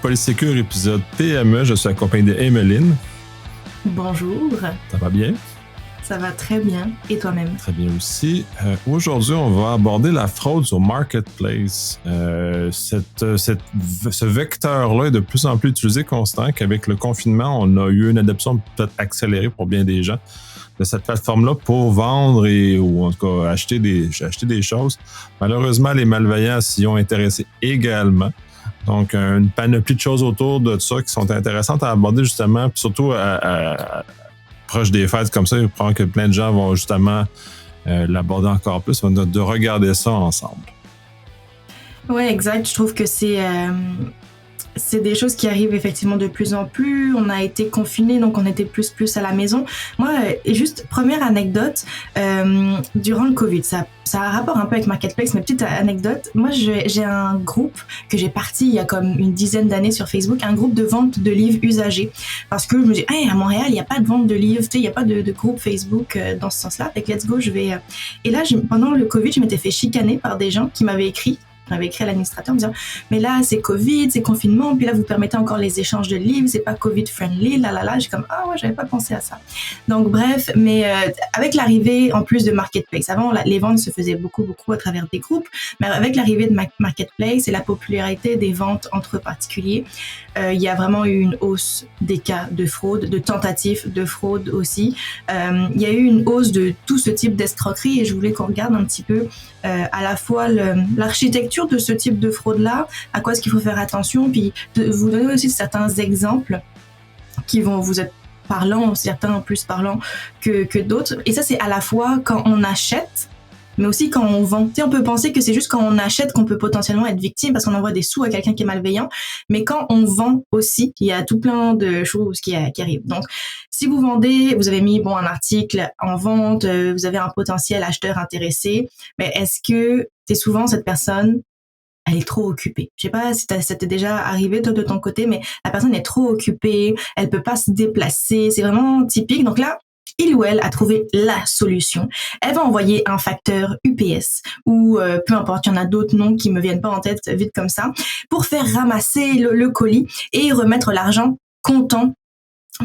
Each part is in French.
Polysécure, épisode PME. Je suis accompagné d'Emeline. Bonjour. Ça va bien? Ça va très bien. Et toi-même? Très bien aussi. Aujourd'hui, on va aborder la fraude sur Marketplace. Ce vecteur-là est de plus en plus utilisé constant qu'avec le confinement, on a eu une adoption peut-être accélérée pour bien des gens de cette plateforme-là pour vendre ou en tout cas acheter des choses. Malheureusement, les malveillants s'y ont intéressé également. Donc, une panoplie de choses autour de ça qui sont intéressantes à aborder justement, puis surtout proche des fêtes comme ça, je pense que plein de gens vont justement l'aborder encore plus, de regarder ça ensemble. Oui, exact. Je trouve que c'est des choses qui arrivent effectivement de plus en plus. On a été confinés, donc on était plus à la maison. Moi, juste première anecdote, durant le Covid, ça a un rapport un peu avec Marketplace, mais petite anecdote. Moi, j'ai un groupe que j'ai parti il y a comme une dizaine d'années sur Facebook, un groupe de vente de livres usagés. Parce que je me dis, hey, à Montréal, il n'y a pas de vente de livres, tu sais, il n'y a pas de groupe Facebook dans ce sens-là. Fait que let's go, je vais... Et là, pendant le Covid, je m'étais fait chicaner par des gens qui m'avaient écrit à l'administrateur en me disant mais là c'est Covid, c'est confinement, puis là vous permettez encore les échanges de livres, c'est pas Covid friendly, j'ai comme ah ouais, j'avais pas pensé à ça. Donc bref, mais avec l'arrivée en plus de Marketplace, avant les ventes se faisaient beaucoup à travers des groupes, mais avec l'arrivée de Marketplace et la popularité des ventes entre particuliers, il y a vraiment eu une hausse des cas de fraude, de tentatives de fraude aussi. Il y a eu une hausse de tout ce type d'escroquerie et je voulais qu'on regarde un petit peu à la fois l'architecture de ce type de fraude-là, à quoi est-ce qu'il faut faire attention, puis de vous donner aussi certains exemples qui vont vous être parlants, certains plus parlants que d'autres. Et ça, c'est à la fois quand on achète, mais aussi quand on vend. Tu sais, on peut penser que c'est juste quand on achète qu'on peut potentiellement être victime parce qu'on envoie des sous à quelqu'un qui est malveillant, mais quand on vend aussi, il y a tout plein de choses qui arrivent. Donc, si vous vendez, vous avez mis un article en vente, vous avez un potentiel acheteur intéressé, mais est-ce que c'est souvent cette personne, elle est trop occupée. Je sais pas si ça t'est déjà arrivé toi de ton côté, mais la personne est trop occupée, elle peut pas se déplacer, c'est vraiment typique. Donc là, il ou elle a trouvé la solution. Elle va envoyer un facteur UPS ou peu importe, il y en a d'autres noms qui me viennent pas en tête vite comme ça, pour faire ramasser le colis et remettre l'argent comptant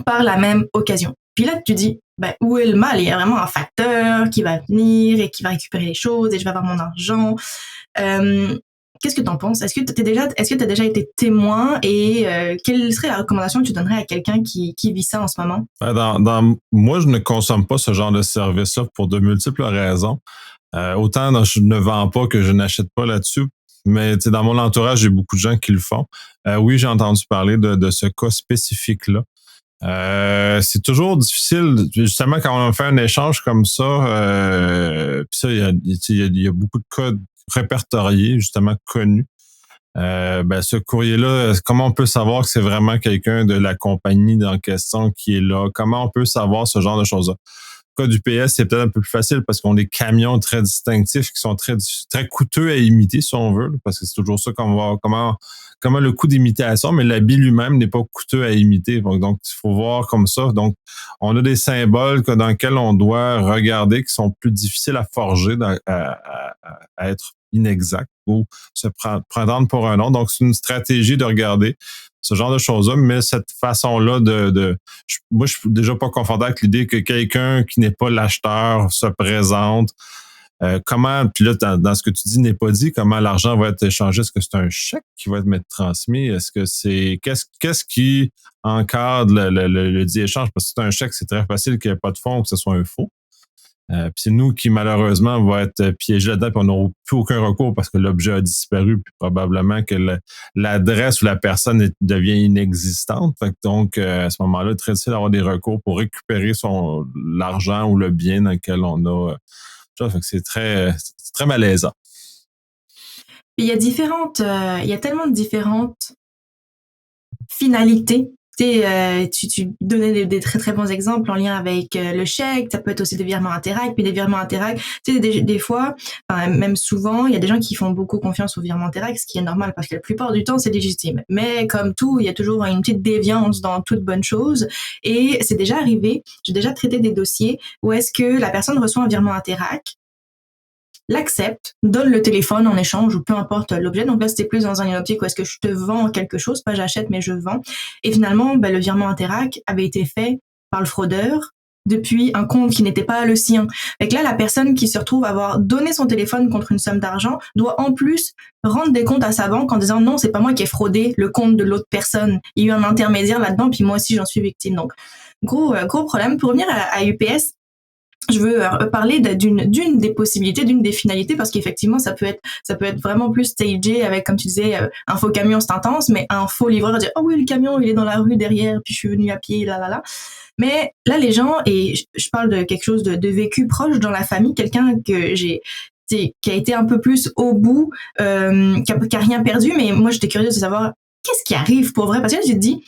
par la même occasion. Puis là, tu dis, où est le mal? Il y a vraiment un facteur qui va venir et qui va récupérer les choses et je vais avoir mon argent. Qu'est-ce que t'en penses? Est-ce que t'as déjà été témoin et quelle serait la recommandation que tu donnerais à quelqu'un qui vit ça en ce moment? Moi, je ne consomme pas ce genre de service-là pour de multiples raisons. Autant je ne vends pas que je n'achète pas là-dessus, mais dans mon entourage, j'ai beaucoup de gens qui le font. Oui, j'ai entendu parler de ce cas spécifique-là. C'est toujours difficile, justement, quand on fait un échange comme ça, puis ça, il y a beaucoup de cas répertoriés, justement connus. Ce courrier-là, comment on peut savoir que c'est vraiment quelqu'un de la compagnie en question qui est là? Comment on peut savoir ce genre de choses-là? Le cas du PS, c'est peut-être un peu plus facile parce qu'on a des camions très distinctifs qui sont très, très coûteux à imiter, si on veut, parce que c'est toujours ça qu'on va comment le coût d'imitation, mais l'habit lui-même n'est pas coûteux à imiter. Donc, il faut voir comme ça. Donc, on a des symboles dans lesquels on doit regarder qui sont plus difficiles à forger, à être inexacts ou se prendre pour un nom. Donc, c'est une stratégie de regarder ce genre de choses-là, mais cette façon-là moi, je suis déjà pas confortable avec l'idée que quelqu'un qui n'est pas l'acheteur se présente. Puis là, dans ce que tu dis n'est pas dit, comment l'argent va être échangé? Est-ce que c'est un chèque qui va être transmis? Est-ce que c'est qu'est-ce qui encadre le dit échange? Parce que c'est un chèque, c'est très facile qu'il n'y ait pas de fonds ou que ce soit un faux. Puis c'est nous qui, malheureusement, va être piégés là-dedans, puis on n'aura plus aucun recours parce que l'objet a disparu, puis probablement que l'adresse ou la personne devient inexistante. Donc, à ce moment-là, très difficile d'avoir des recours pour récupérer l'argent ou le bien dans lequel on a. Fait que c'est très malaisant. Il y a tellement de différentes finalités. Tu donnais des très très bons exemples en lien avec le chèque, ça peut être aussi des virements Interac, puis des virements Interac, des fois, même souvent, il y a des gens qui font beaucoup confiance aux virements Interac, ce qui est normal parce que la plupart du temps c'est légitime. Mais comme tout, il y a toujours une petite déviance dans toute bonne chose et c'est déjà arrivé, j'ai déjà traité des dossiers où est-ce que la personne reçoit un virement Interac l'accepte, donne le téléphone en échange ou peu importe l'objet. Donc là, c'était plus dans une optique où est-ce que je te vends quelque chose, pas j'achète, mais je vends. Et finalement, le virement Interac avait été fait par le fraudeur depuis un compte qui n'était pas le sien. Fait que là, la personne qui se retrouve à avoir donné son téléphone contre une somme d'argent doit en plus rendre des comptes à sa banque en disant non, c'est pas moi qui ai fraudé le compte de l'autre personne. Il y a eu un intermédiaire là-dedans, puis moi aussi j'en suis victime. Donc gros problème. Pour revenir à UPS, je veux parler d'une des possibilités, d'une des finalités, parce qu'effectivement, ça peut être vraiment plus stagé avec, comme tu disais, un faux camion, c'est intense, mais un faux livreur dire, oh oui, le camion, il est dans la rue derrière, puis je suis venu à pied, là, là, là. Mais là, les gens, et je parle de quelque chose de vécu proche dans la famille, quelqu'un que qui a été un peu plus au bout, qui a rien perdu, mais moi, j'étais curieuse de savoir qu'est-ce qui arrive pour vrai, parce que là, j'ai dit,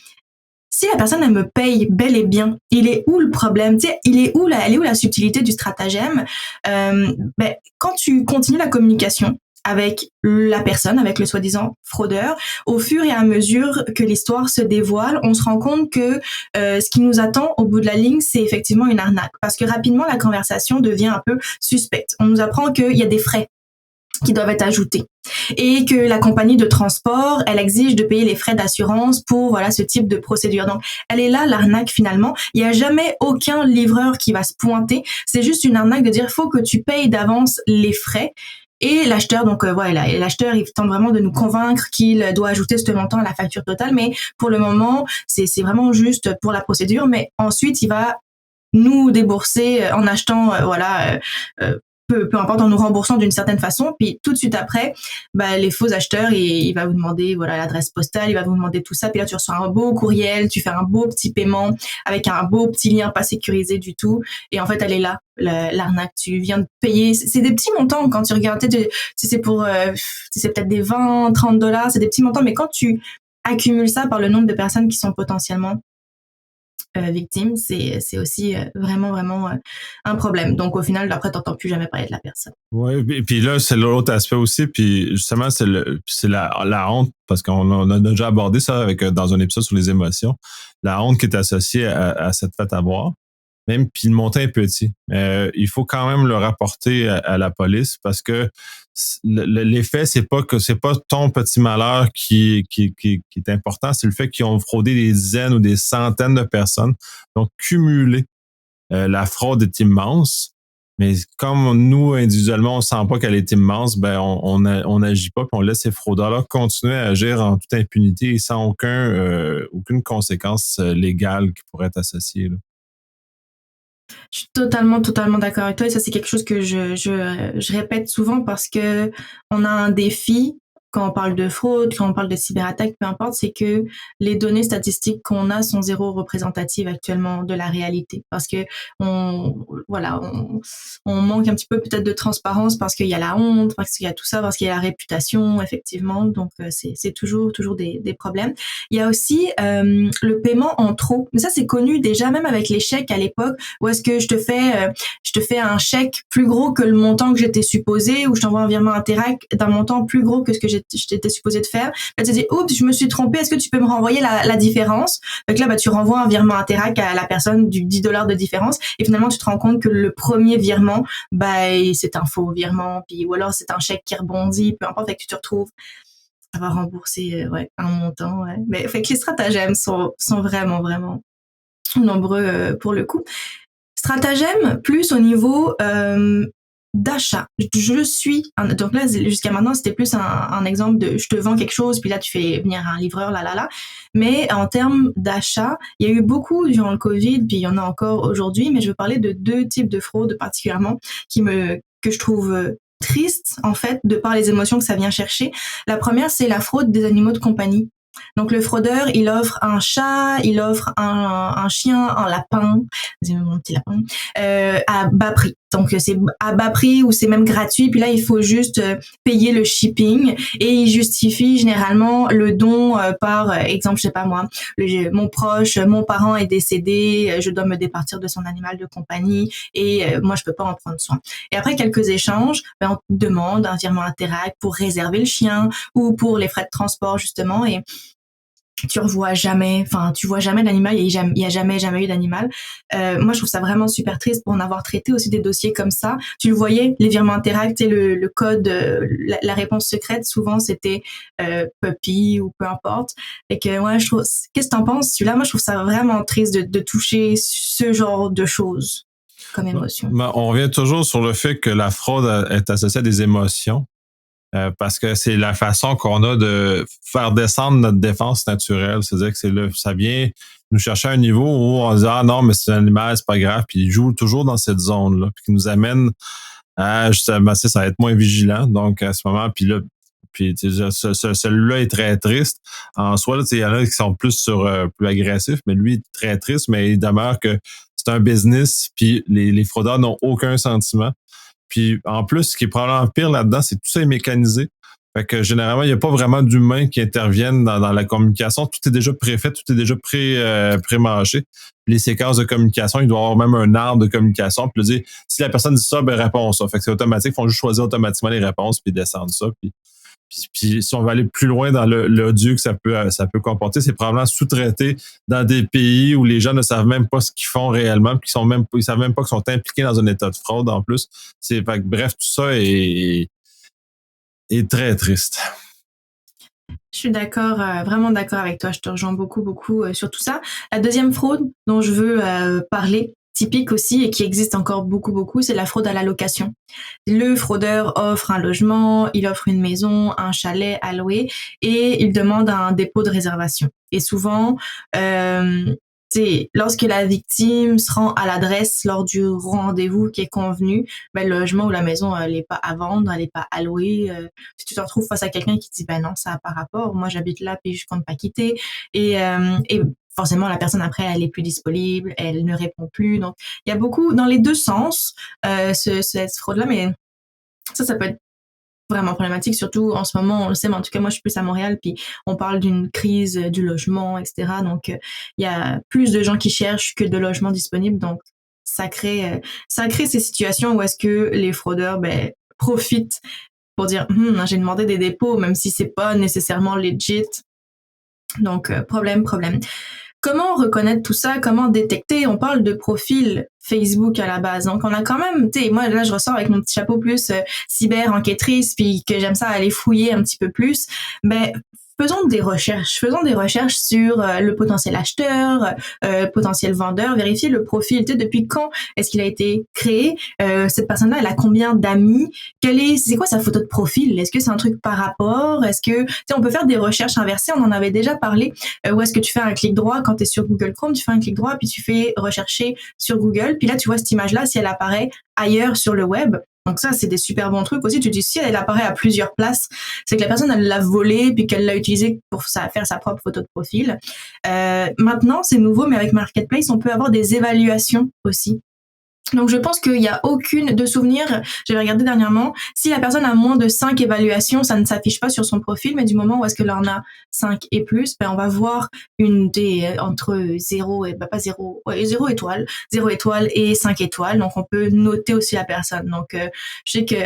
si la personne elle me paye bel et bien, il est où le problème? Tu sais, elle est où la subtilité du stratagème? Quand tu continues la communication avec la personne, avec le soi-disant fraudeur, au fur et à mesure que l'histoire se dévoile, on se rend compte que ce qui nous attend au bout de la ligne, c'est effectivement une arnaque. Parce que rapidement, la conversation devient un peu suspecte. On nous apprend qu'il y a des frais qui doivent être ajoutés et que la compagnie de transport, elle exige de payer les frais d'assurance pour ce type de procédure. Donc, elle est là l'arnaque finalement. Il n'y a jamais aucun livreur qui va se pointer. C'est juste une arnaque de dire faut que tu payes d'avance les frais. Et l'acheteur, donc l'acheteur, il tente vraiment de nous convaincre qu'il doit ajouter ce montant à la facture totale, mais pour le moment, c'est vraiment juste pour la procédure. Mais ensuite, il va nous débourser en achetant peu importe, en nous remboursant d'une certaine façon. Puis tout de suite après, les faux acheteurs, il va vous demander l'adresse postale, il va vous demander tout ça. Puis là, tu reçois un beau courriel, tu fais un beau petit paiement avec un beau petit lien pas sécurisé du tout. Et en fait, elle est là, l'arnaque. Tu viens de payer. C'est des petits montants quand tu regardes. C'est pour, c'est peut-être des 20, 30 dollars. C'est des petits montants. Mais quand tu accumules ça par le nombre de personnes qui sont potentiellement victime, c'est aussi vraiment un problème. Donc au final, après, t'entends plus jamais parler de la personne. Oui, et puis là, c'est l'autre aspect aussi, puis justement, c'est la honte, parce qu'on a déjà abordé ça dans un épisode sur les émotions, la honte qui est associée à cette fête à boire. Même puis le montant est petit. Il faut quand même le rapporter à la police parce que l'effet, c'est pas ton petit malheur qui est important, c'est le fait qu'ils ont fraudé des dizaines ou des centaines de personnes. Donc, cumuler la fraude est immense. Mais comme nous, individuellement, on sent pas qu'elle est immense, on n'agit pas, puis on laisse ces fraudeurs-là continuer à agir en toute impunité et sans aucune conséquence légale qui pourrait être associée, là. Je suis totalement d'accord avec toi et ça c'est quelque chose que je répète souvent parce que on a un défi quand on parle de fraude, quand on parle de cyberattaque, peu importe, c'est que les données statistiques qu'on a sont zéro représentatives actuellement de la réalité parce que on manque un petit peu peut-être de transparence parce qu'il y a la honte, parce qu'il y a tout ça, parce qu'il y a la réputation effectivement, donc c'est toujours des problèmes. Il y a aussi le paiement en trop, mais ça c'est connu déjà même avec les chèques à l'époque où est-ce que je te fais un chèque plus gros que le montant que j'étais supposé ou je t'envoie un virement Interac d'un montant plus gros que ce que je t'étais supposé de faire. Là, tu te dis, oups, je me suis trompée, est-ce que tu peux me renvoyer la différence? Donc là, tu renvoies un virement Interac à la personne du 10 dollars de différence et finalement, tu te rends compte que le premier virement, c'est un faux virement, puis ou alors c'est un chèque qui rebondit, peu importe, fait que tu te retrouves à avoir remboursé un montant. Ouais. Mais fait que les stratagèmes sont vraiment nombreux pour le coup. Stratagème plus au niveau d'achat. Donc là, jusqu'à maintenant, c'était plus un exemple de je te vends quelque chose, puis là, tu fais venir un livreur, là. Mais en termes d'achat, il y a eu beaucoup durant le Covid, puis il y en a encore aujourd'hui, mais je veux parler de deux types de fraudes particulièrement que je trouve triste, en fait, de par les émotions que ça vient chercher. La première, c'est la fraude des animaux de compagnie. Donc le fraudeur, il offre un chat, il offre un chien, un lapin, mon petit lapin, à bas prix. Donc c'est à bas prix ou c'est même gratuit. Puis là, il faut juste payer le shipping et il justifie généralement le don par exemple, je sais pas moi, mon proche, mon parent est décédé, je dois me départir de son animal de compagnie et moi je peux pas en prendre soin. Et après quelques échanges, on te demande un virement Interac pour réserver le chien ou pour les frais de transport justement et tu revois jamais, enfin, tu vois jamais d'animal, il y a jamais eu d'animal. Moi, je trouve ça vraiment super triste pour en avoir traité aussi des dossiers comme ça. Tu le voyais, les virements Interact et le code, la réponse secrète, souvent c'était puppy ou peu importe. Et que, ouais, je trouve, qu'est-ce que t'en penses, celui-là? Moi, je trouve ça vraiment triste de toucher ce genre de choses comme émotion. Ben, on revient toujours sur le fait que la fraude est associée à des émotions. Parce que c'est la façon qu'on a de faire descendre notre défense naturelle. C'est-à-dire que ça vient nous chercher à un niveau où on se dit, ah non, mais c'est un animal, c'est pas grave, puis il joue toujours dans cette zone-là, puis qui nous amène à justement, ça va être moins vigilant. Donc, à ce moment, puis là, puis celui-là est très triste. En soi, il y en a qui sont plus agressifs, mais lui est très triste, mais il demeure que c'est un business, puis les fraudeurs n'ont aucun sentiment. Puis en plus, ce qui est probablement pire là-dedans, c'est que tout ça est mécanisé. Fait que généralement, il n'y a pas vraiment d'humains qui interviennent dans la communication. Tout est déjà préfait, tout est déjà pré-mâché. Les séquences de communication, il doit y avoir même un arbre de communication. Puis dire, si la personne dit ça, ben réponds ça. Fait que c'est automatique. Ils font juste choisir automatiquement les réponses puis descendre ça. Puis si on va aller plus loin dans l'odieux que ça peut comporter, c'est probablement sous-traité dans des pays où les gens ne savent même pas ce qu'ils font réellement, puis ils savent même pas qu'ils sont impliqués dans un état de fraude en plus. Bref, tout ça est très triste. Je suis d'accord, vraiment d'accord avec toi. Je te rejoins beaucoup, beaucoup sur tout ça. La deuxième fraude dont je veux parler, typique aussi et qui existe encore beaucoup, beaucoup, c'est la fraude à la location. Le fraudeur offre un logement, il offre une maison, un chalet à louer et il demande un dépôt de réservation. Et souvent, lorsque la victime se rend à l'adresse lors du rendez-vous qui est convenu, ben, le logement ou la maison, elle est pas à vendre, elle est pas à louer. Si tu te retrouves face à quelqu'un qui dit, ben non, ça n'a pas rapport, moi j'habite là puis je compte pas quitter. Et forcément, la personne après, elle est plus disponible, elle ne répond plus. Donc, il y a beaucoup, dans les deux sens, cette fraude-là, mais ça peut être vraiment problématique, surtout en ce moment, on le sait, mais en tout cas, moi, je suis plus à Montréal, puis on parle d'une crise du logement, etc. Donc, il y a plus de gens qui cherchent que de logements disponibles. Donc, ça crée ces situations où est-ce que les fraudeurs, ben, profitent pour dire, j'ai demandé des dépôts, même si c'est pas nécessairement legit. Donc, problème. Comment reconnaître tout ça? Comment détecter? On parle de profil Facebook à la base. Donc, on a quand même, moi, là, je ressors avec mon petit chapeau plus cyber-enquêtrice, puis que j'aime ça aller fouiller un petit peu plus. Ben, faisons des recherches sur le potentiel acheteur, potentiel vendeur, vérifier le profil, depuis quand est-ce qu'il a été créé, cette personne-là, elle a combien d'amis, c'est quoi sa photo de profil, est-ce que c'est un truc par rapport, est-ce que, on peut faire des recherches inversées, on en avait déjà parlé, où est-ce que tu fais un clic droit quand tu es sur Google Chrome, tu fais un clic droit, puis tu fais rechercher sur Google, puis là, tu vois cette image-là, si elle apparaît ailleurs sur le web. Donc ça, c'est des super bons trucs aussi. Tu te dis, si elle apparaît à plusieurs places, c'est que la personne, elle l'a volée puis qu'elle l'a utilisé pour faire sa propre photo de profil. Maintenant, c'est nouveau, mais avec Marketplace, on peut avoir des évaluations aussi. Donc, je pense qu'il n'y a aucune de souvenir. J'avais regardé dernièrement. Si la personne a moins de 5 évaluations, ça ne s'affiche pas sur son profil, mais du moment où est-ce qu'elle en a 5 et plus, ben, on va voir entre 0 et, pas 0, 0 étoile, 0 étoile et 5 étoiles. Donc, on peut noter aussi la personne. Donc, je sais que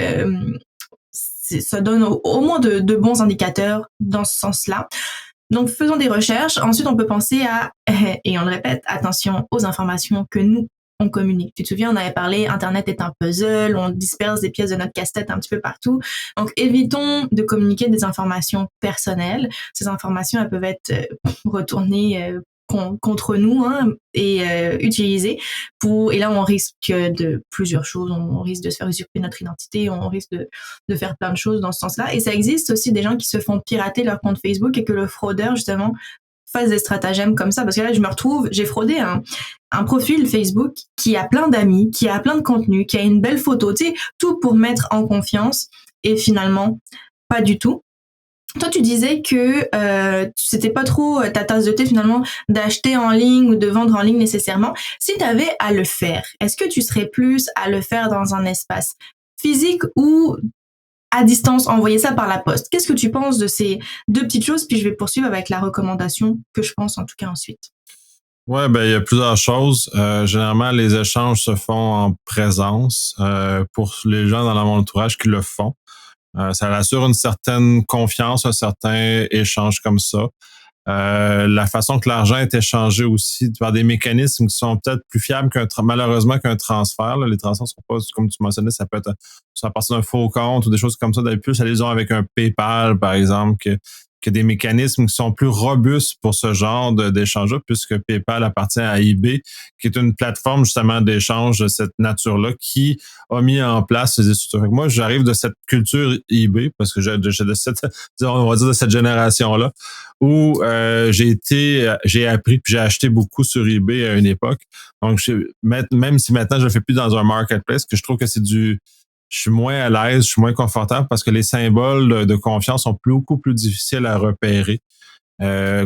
ça donne au moins de bons indicateurs dans ce sens-là. Donc, faisons des recherches. Ensuite, on peut penser à, et on le répète, attention aux informations que nous on communique. Tu te souviens, on avait parlé, Internet est un puzzle, on disperse des pièces de notre casse-tête un petit peu partout. Donc, évitons de communiquer des informations personnelles. Ces informations, elles peuvent être retournées contre nous et utilisées et là on risque de plusieurs choses, on risque de se faire usurper notre identité, on risque de faire plein de choses dans ce sens-là. Et ça existe aussi des gens qui se font pirater leur compte Facebook et que le fraudeur justement fasse des stratagèmes comme ça, parce que là je me retrouve, j'ai fraudé un profil Facebook qui a plein d'amis, qui a plein de contenu, qui a une belle photo, tout pour mettre en confiance, et finalement pas du tout. Toi, tu disais que c'était pas trop ta tasse de thé finalement d'acheter en ligne ou de vendre en ligne nécessairement. Si tu avais à le faire, est-ce que tu serais plus à le faire dans un espace physique ou à distance, envoyer ça par la poste? Qu'est-ce que tu penses de ces deux petites choses? Puis je vais poursuivre avec la recommandation que je pense en tout cas ensuite. Ouais, ben il y a plusieurs choses. Généralement, les échanges se font en présence pour les gens dans mon entourage qui le font. Ça assure une certaine confiance, un certain échange comme ça. la façon que l'argent est échangé aussi par des mécanismes qui sont peut-être plus fiables malheureusement qu'un transfert. Là. Les transferts sont pas, comme tu mentionnais, ça peut être à partir d'un faux compte ou des choses comme ça. D'habitude, ça les ont avec un PayPal, par exemple, que des mécanismes qui sont plus robustes pour ce genre d'échange-là, puisque PayPal appartient à eBay, qui est une plateforme justement d'échange de cette nature-là, qui a mis en place ces structures. Moi, j'arrive de cette culture eBay, parce que j'ai de cette, on va dire de cette génération-là, où j'ai appris puis j'ai acheté beaucoup sur eBay à une époque. Donc, même si maintenant je le fais plus dans un marketplace, que je trouve que je suis moins à l'aise, je suis moins confortable parce que les symboles de confiance sont beaucoup plus difficiles à repérer.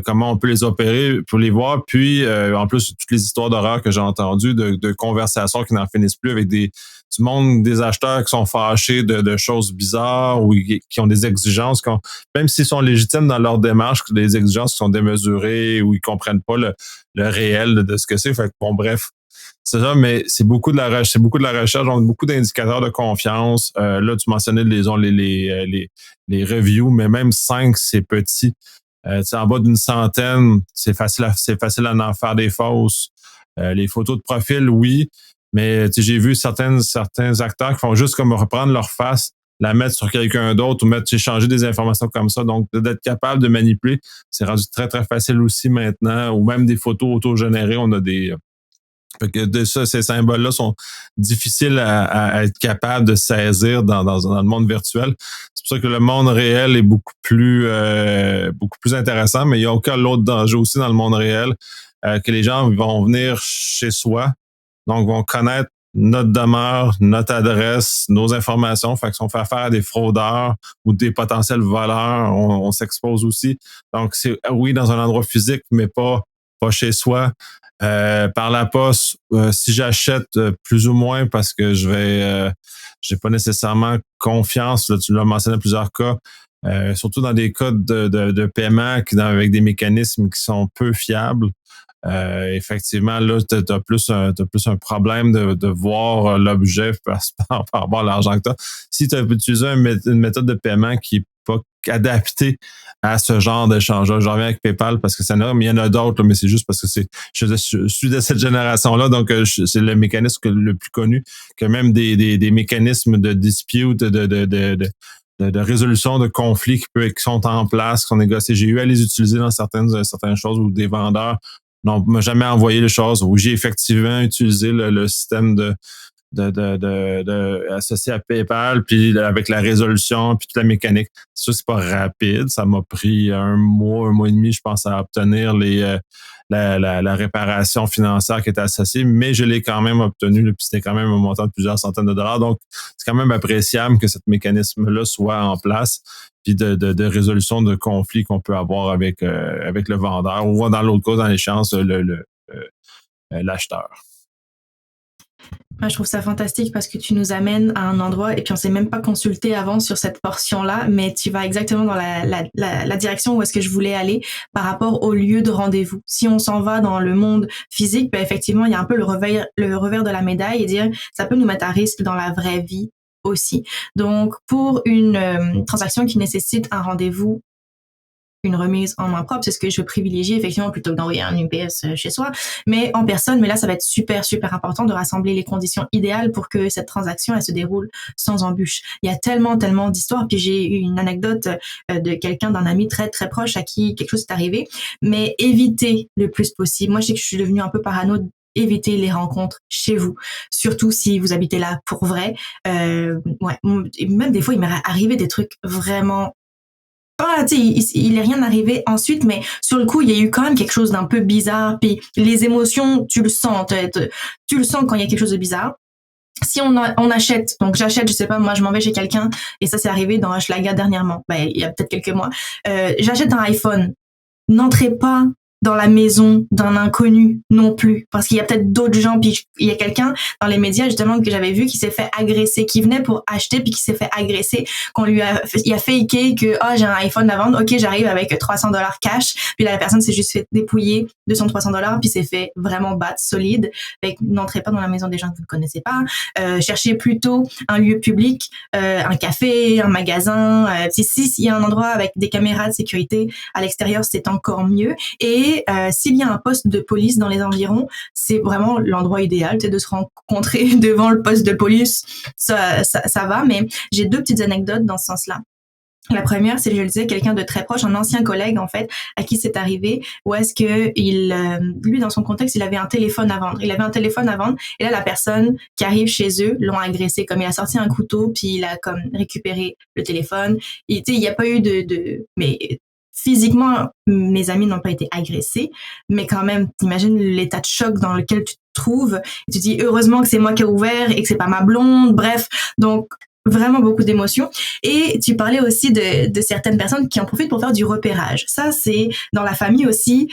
Comment on peut les opérer pour les voir. Puis, en plus, toutes les histoires d'horreur que j'ai entendues, de conversations qui n'en finissent plus avec du monde des acheteurs qui sont fâchés de choses bizarres ou qui ont des exigences, même s'ils sont légitimes dans leur démarche, des exigences qui sont démesurées ou ils comprennent pas le réel de ce que c'est. Fait que, bon, bref. C'est ça, mais c'est beaucoup de la recherche, donc beaucoup d'indicateurs de confiance. Là, tu mentionnais les reviews, mais même 5, c'est petit. En bas d'une centaine, c'est facile à en faire des fausses. Les photos de profil, oui, mais j'ai vu certains acteurs qui font juste comme reprendre leur face, la mettre sur quelqu'un d'autre ou changer des informations comme ça. Donc, d'être capable de manipuler, c'est rendu très, très facile aussi maintenant. Ou même des photos auto-générées, on a des... Fait que ces symboles-là sont difficiles à être capable de saisir dans le monde virtuel. C'est pour ça que le monde réel est beaucoup plus intéressant, mais il y a aucun autre danger aussi dans le monde réel, que les gens vont venir chez soi, donc vont connaître notre demeure, notre adresse, nos informations. Fait que si on fait affaire à des fraudeurs ou des potentiels voleurs, on s'expose aussi. Donc, c'est oui, dans un endroit physique, mais pas chez soi. Par la poste, si j'achète plus ou moins parce que j'ai pas nécessairement confiance, là, tu l'as mentionné dans plusieurs cas, surtout dans des cas de paiement avec des mécanismes qui sont peu fiables. Effectivement, là, t'as plus un problème de voir l'objet par rapport à l'argent que t'as. Si tu as utilisé une méthode de paiement qui est pas adaptée à ce genre d'échange-là. Je reviens avec PayPal parce que mais il y en a d'autres, mais c'est juste parce que je suis de cette génération-là, donc c'est le mécanisme le plus connu, que même des mécanismes de dispute, de résolution de conflits qui sont en place, qui sont négociés. J'ai eu à les utiliser dans certaines choses où des vendeurs m'ont jamais envoyé les choses, où j'ai effectivement utilisé le système associé à PayPal, puis avec la résolution, puis toute la mécanique. Ça, c'est pas rapide. Ça m'a pris un mois et demi, je pense, à obtenir la réparation financière qui était associée, mais je l'ai quand même obtenu, puis c'était quand même un montant de plusieurs centaines de dollars. Donc, c'est quand même appréciable que ce mécanisme-là soit en place, puis de résolution de conflits qu'on peut avoir avec le vendeur, ou dans l'autre cas, dans l'échéance, l'acheteur. Moi, je trouve ça fantastique parce que tu nous amènes à un endroit et puis on s'est même pas consulté avant sur cette portion-là, mais tu vas exactement dans la direction où est-ce que je voulais aller par rapport au lieu de rendez-vous. Si on s'en va dans le monde physique, ben effectivement, il y a un peu le revers de la médaille et dire ça peut nous mettre à risque dans la vraie vie aussi. Donc, pour une transaction qui nécessite un rendez-vous, une remise en main propre, c'est ce que je privilégie effectivement plutôt que d'envoyer un UPS chez soi, mais en personne. Mais là, ça va être super, super important de rassembler les conditions idéales pour que cette transaction, elle se déroule sans embûche. Il y a tellement, tellement d'histoires. Puis j'ai eu une anecdote de d'un ami très, très proche à qui quelque chose est arrivé, mais évitez le plus possible. Moi, je sais que je suis devenue un peu parano. Évitez les rencontres chez vous, surtout si vous habitez là pour vrai. Ouais, même des fois, il m'est arrivé des trucs vraiment il est rien arrivé ensuite, mais sur le coup, il y a eu quand même quelque chose d'un peu bizarre. Puis les émotions, tu le sens quand il y a quelque chose de bizarre. Si on achète, donc j'achète, je sais pas, moi je m'en vais chez quelqu'un et ça c'est arrivé dans Hochelaga dernièrement, il y a peut-être quelques mois. J'achète un iPhone. N'entrez pas dans la maison d'un inconnu non plus, parce qu'il y a peut-être d'autres gens, puis il y a quelqu'un dans les médias justement que j'avais vu qui s'est fait agresser, qui venait pour acheter puis qui s'est fait agresser, il a faké que j'ai un iPhone à vendre, ok j'arrive avec $300 cash, puis là la personne s'est juste fait dépouiller de son $300 puis s'est fait vraiment battre solide. Fait que n'entrez pas dans la maison des gens que vous ne connaissez pas, cherchez plutôt un lieu public, un café, un magasin, s'il y a un endroit avec des caméras de sécurité à l'extérieur c'est encore mieux, et s'il y a un poste de police dans les environs, c'est vraiment l'endroit idéal, de se rencontrer devant le poste de police, ça va. Mais j'ai 2 petites anecdotes dans ce sens-là. La première, c'est, je le disais, quelqu'un de très proche, un ancien collègue, en fait, à qui c'est arrivé, où est-ce que lui, dans son contexte, il avait un téléphone à vendre. Et là, la personne qui arrive chez eux l'ont agressé, comme il a sorti un couteau, puis il a comme récupéré le téléphone. Il n'y a pas eu mais physiquement, mes amis n'ont pas été agressés, mais quand même, t'imagines l'état de choc dans lequel tu te trouves. Et tu te dis, heureusement que c'est moi qui ai ouvert et que c'est pas ma blonde. Bref, donc vraiment beaucoup d'émotions. Et tu parlais aussi de certaines personnes qui en profitent pour faire du repérage. Ça, c'est dans la famille aussi,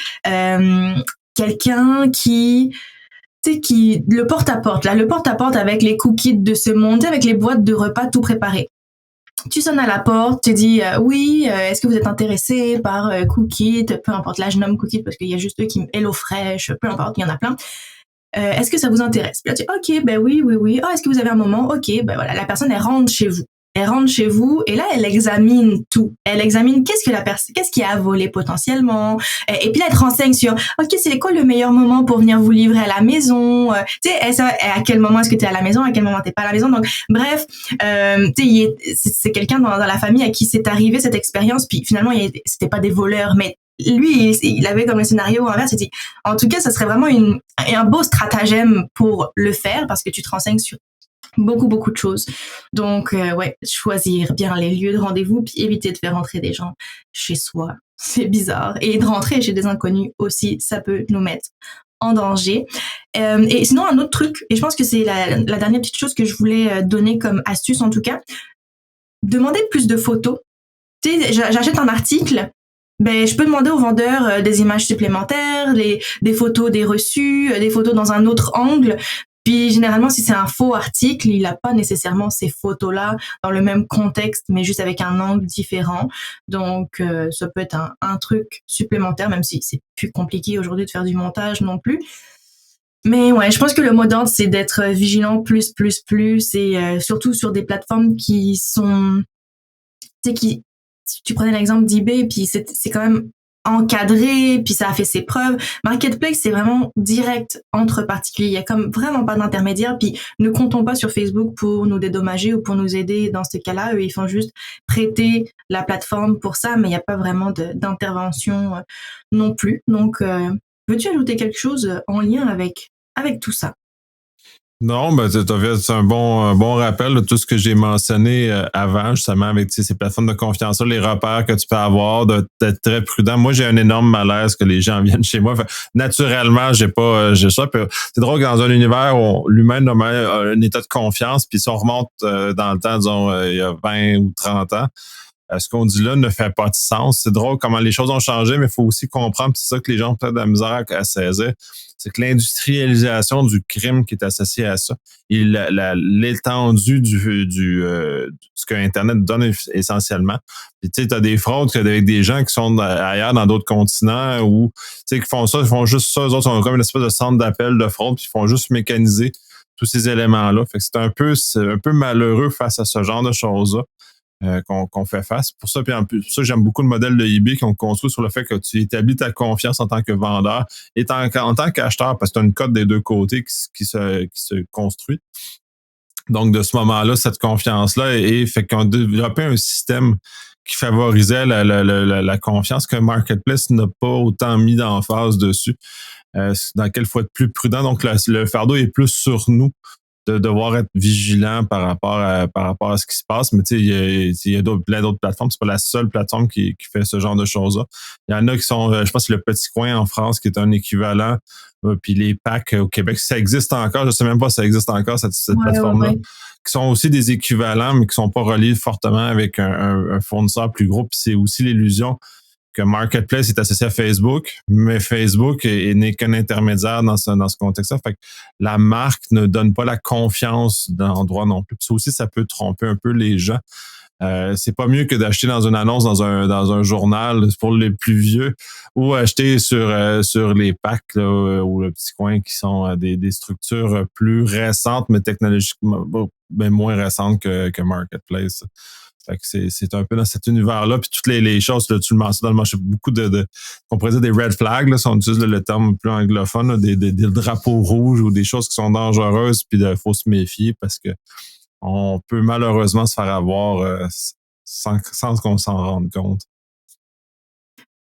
quelqu'un qui le porte-à-porte, le porte-à-porte avec les cookies de ce monde, avec les boîtes de repas tout préparées. Tu sonnes à la porte, tu dis oui, est-ce que vous êtes intéressé par Cookit, peu importe, là je nomme Cookit parce qu'il y a juste eux qui Hello Fresh, peu importe, il y en a plein. Est-ce que ça vous intéresse? Puis là tu dis ok, ben oui. Est-ce que vous avez un moment? Ok, ben voilà, la personne elle rentre chez vous. Et là elle examine tout. Elle examine qu'est-ce qui a volé potentiellement. Et puis là elle te renseigne sur ok, c'est quoi le meilleur moment pour venir vous livrer à la maison. Tu sais, à quel moment est-ce que t'es à la maison, à quel moment t'es pas à la maison. Donc bref, tu sais, c'est quelqu'un dans la famille à qui c'est arrivé cette expérience. Puis finalement c'était pas des voleurs, mais lui, il avait comme le scénario inverse. Il dit, en tout cas, ça serait vraiment un beau stratagème pour le faire parce que tu te renseignes sur beaucoup de choses. Donc, choisir bien les lieux de rendez-vous puis éviter de faire rentrer des gens chez soi. C'est bizarre. Et de rentrer chez des inconnus aussi, ça peut nous mettre en danger. Et sinon, un autre truc, et je pense que c'est la dernière petite chose que je voulais donner comme astuce en tout cas, demander plus de photos. Tu sais, j'achète un article, ben je peux demander au vendeur des images supplémentaires, des photos des reçus, des photos dans un autre angle. Puis généralement, si c'est un faux article, il n'a pas nécessairement ces photos-là dans le même contexte, mais juste avec un angle différent. Donc, ça peut être un truc supplémentaire, même si c'est plus compliqué aujourd'hui de faire du montage non plus. Mais ouais, je pense que le mot d'ordre, c'est d'être vigilant plus, et surtout sur des plateformes qui sont... Tu sais, tu prenais l'exemple d'eBay, puis c'est quand même encadré, puis ça a fait ses preuves. Marketplace, c'est vraiment direct entre particuliers. Il y a comme vraiment pas d'intermédiaire, puis ne comptons pas sur Facebook pour nous dédommager ou pour nous aider dans ce cas-là. Eux, ils font juste prêter la plateforme pour ça, mais il n'y a pas vraiment d'intervention non plus. Donc, veux-tu ajouter quelque chose en lien avec tout ça? Non, ben, c'est un bon rappel de tout ce que j'ai mentionné avant, justement, avec ces plateformes de confiance-là, les repères que tu peux avoir, d'être très prudent. Moi, j'ai un énorme malaise que les gens viennent chez moi. Fait, naturellement, j'ai ça. Puis, c'est drôle que dans un univers où l'humain a un état de confiance, puis si on remonte dans le temps, disons, il y a 20 ou 30 ans, ce qu'on dit là ne fait pas de sens. C'est drôle comment les choses ont changé, mais il faut aussi comprendre, c'est ça que les gens ont peut-être de la misère à saisir, c'est que l'industrialisation du crime qui est associée à ça et l'étendue ce que Internet donne essentiellement. Puis tu sais, t'as des fraudes avec des gens qui sont ailleurs dans d'autres continents ou tu sais qui font ça, ils font juste ça, eux autres sont comme une espèce de centre d'appel de fraude, puis ils font juste mécaniser tous ces éléments-là. Fait que c'est un peu malheureux face à ce genre de choses-là. Qu'on fait face. Pour ça, puis en plus, ça, j'aime beaucoup le modèle de eBay qu'on construit sur le fait que tu établis ta confiance en tant que vendeur et en tant qu'acheteur, parce que tu as une cote des deux côtés qui se construit. Donc, de ce moment-là, cette confiance-là, et fait qu'on a développé un système qui favorisait la confiance que Marketplace n'a pas autant mis d'emphase dessus, dans lequel il faut être plus prudent. Donc, le fardeau est plus sur nous de devoir être vigilant par rapport à ce qui se passe. Mais tu sais, il y a plein d'autres plateformes. C'est pas la seule plateforme qui fait ce genre de choses-là. Il y en a qui sont, je pense que le Petit Coin en France, qui est un équivalent, puis les packs au Québec, ça existe encore. Je sais même pas si ça existe encore, cette plateforme-là. Qui sont aussi des équivalents, mais qui sont pas reliés fortement avec un fournisseur plus gros. Puis c'est aussi l'illusion que Marketplace est associé à Facebook, mais Facebook n'est qu'un intermédiaire dans ce contexte-là. Fait que la marque ne donne pas la confiance dans l'endroit non plus. Puis ça aussi, ça peut tromper un peu les gens. C'est pas mieux que d'acheter dans une annonce dans un journal pour les plus vieux ou acheter sur les packs là, ou le petit coin qui sont des structures plus récentes mais technologiquement moins récentes que Marketplace. Fait que c'est un peu dans cet univers-là. Puis toutes les choses, là, tu le mentionnes dans le marché, beaucoup on pourrait dire des red flags, là, si on utilise le terme plus anglophone, là, des drapeaux rouges ou des choses qui sont dangereuses, puis il faut se méfier parce que on peut malheureusement se faire avoir sans qu'on s'en rende compte.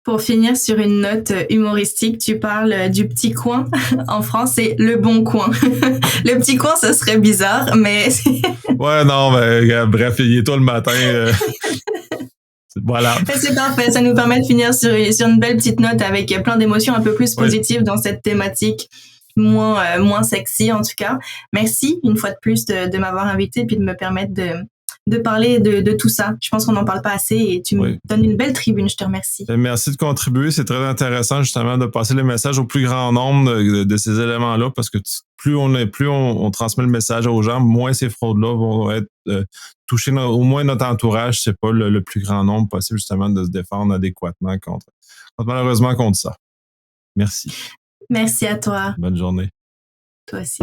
Pour finir sur une note humoristique, tu parles du petit coin. En France, c'est le bon coin. Le petit coin, ça serait bizarre, mais... Ouais, non, mais bref, il est tôt le matin. Voilà. C'est parfait. Ça nous permet de finir sur une belle petite note avec plein d'émotions un peu plus positives dans cette thématique moins sexy en tout cas. Merci une fois de plus de m'avoir invité puis de me permettre de parler de tout ça. Je pense qu'on n'en parle pas assez et tu me donnes une belle tribune. Je te remercie. Merci de contribuer. C'est très intéressant justement de passer les messages au plus grand nombre de ces éléments-là parce que plus on transmet le message aux gens, moins ces fraudes-là vont être toucher au moins notre entourage. C'est pas le plus grand nombre possible justement de se défendre adéquatement malheureusement contre ça. Merci. Merci à toi. Bonne journée. Toi aussi.